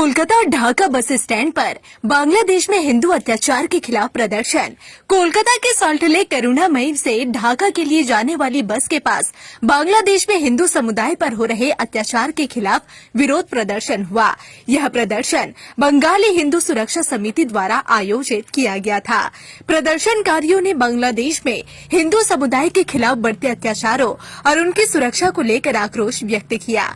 कोलकाता और Dhaka bus stand पर बांग्लादेश में हिंदू अत्याचार के खिलाफ प्रदर्शन। कोलकाता के सॉल्ट लेक करुणामयी से ढाका के लिए जाने वाली बस के पास बांग्लादेश में हिंदू समुदाय पर हो रहे अत्याचार के खिलाफ विरोध प्रदर्शन हुआ। यह प्रदर्शन बंगाली हिंदू सुरक्षा समिति द्वारा आयोजित किया गया था। प्रदर्शनकारियों ने बांग्लादेश में हिंदू समुदाय के खिलाफ बढ़ते अत्याचारों और उनकी सुरक्षा को लेकर आक्रोश व्यक्त किया।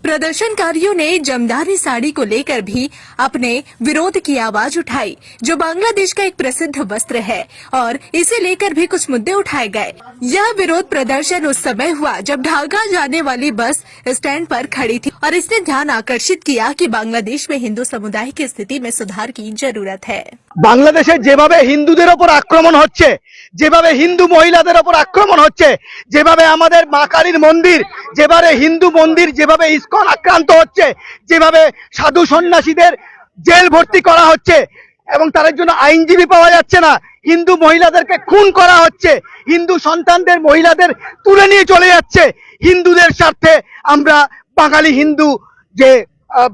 प्रदर्शनकारियों ने जमदारी साड़ी को लेकर भी अपने विरोध की आवाज उठाई, जो बांग्लादेश का एक प्रसिद्ध वस्त्र है, और इसे लेकर भी कुछ मुद्दे उठाए गए। यह विरोध प्रदर्शन उस समय हुआ जब ढाका जाने वाली बस स्टैंड पर खड़ी थी और इसने ध्यान आकर्षित किया कि बांग्लादेश में हिंदू समुदाय की स्थिति में सुधार की जरूरत है। বাংলাদেশে যেভাবে হিন্দুদের ওপর আক্রমণ হচ্ছে, যেভাবে হিন্দু মহিলাদের ওপর আক্রমণ হচ্ছে, যেভাবে আমাদের মা কালীর মন্দির, যেভাবে হিন্দু মন্দির, যেভাবে ইসকন আক্রান্ত হচ্ছে, যেভাবে সাধু সন্ন্যাসীদের জেল ভর্তি করা হচ্ছে এবং তার জন্য আইনজীবী পাওয়া যাচ্ছে না, হিন্দু মহিলাদেরকে খুন করা হচ্ছে, হিন্দু সন্তানদের মহিলাদের তুলে নিয়ে চলে যাচ্ছে, হিন্দুদের স্বার্থে আমরা বাঙালি হিন্দু যে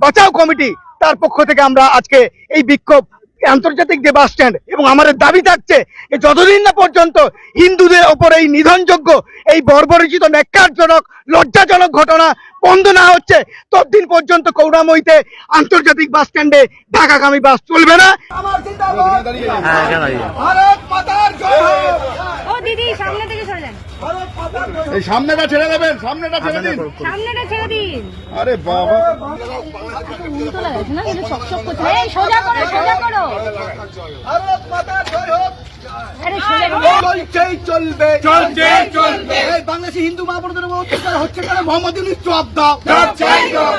বাঁচাও কমিটি তার পক্ষ থেকে আমরা আজকে এই বিক্ষোভ আন্তর্জাতিক যে বাস স্ট্যান্ড এবং আমাদের দাবি থাকছে যতদিন না পর্যন্ত হিন্দুদের ওপর এই নিধনযোগ্য এই বর্বরচিত ন্যাক্কারজনক লজ্জাজনক ঘটনা বন্ধ না হচ্ছে ততদিন পর্যন্ত করুণাময়ীতে আন্তর্জাতিক বাস স্ট্যান্ডে ঢাকাগামী বাস চলবে না। ভারত মাতার জয় হোক। ও দিদি সামনে থেকে সরে যান। এই সামনেটা ছেড়ে দেবেন, সামনেটা ছেড়ে দিন, সামনেটা ছেড়ে দিন। আরে বাবা উল্টো লাগাইছে না, কিন্তু সব করছে। এই সোজা করো, সোজা করো। ভারত মাতার জয় হোক। আরে সোজা করো। চলছেই চলবে, চলছেই চলবে। এই বাংলাদেশি হিন্দু মা বোনদের উপর অত্যাচার হচ্ছে কেন? মোহাম্মদ ইউনূস জবাব দাও। জবাব চাই, জবাব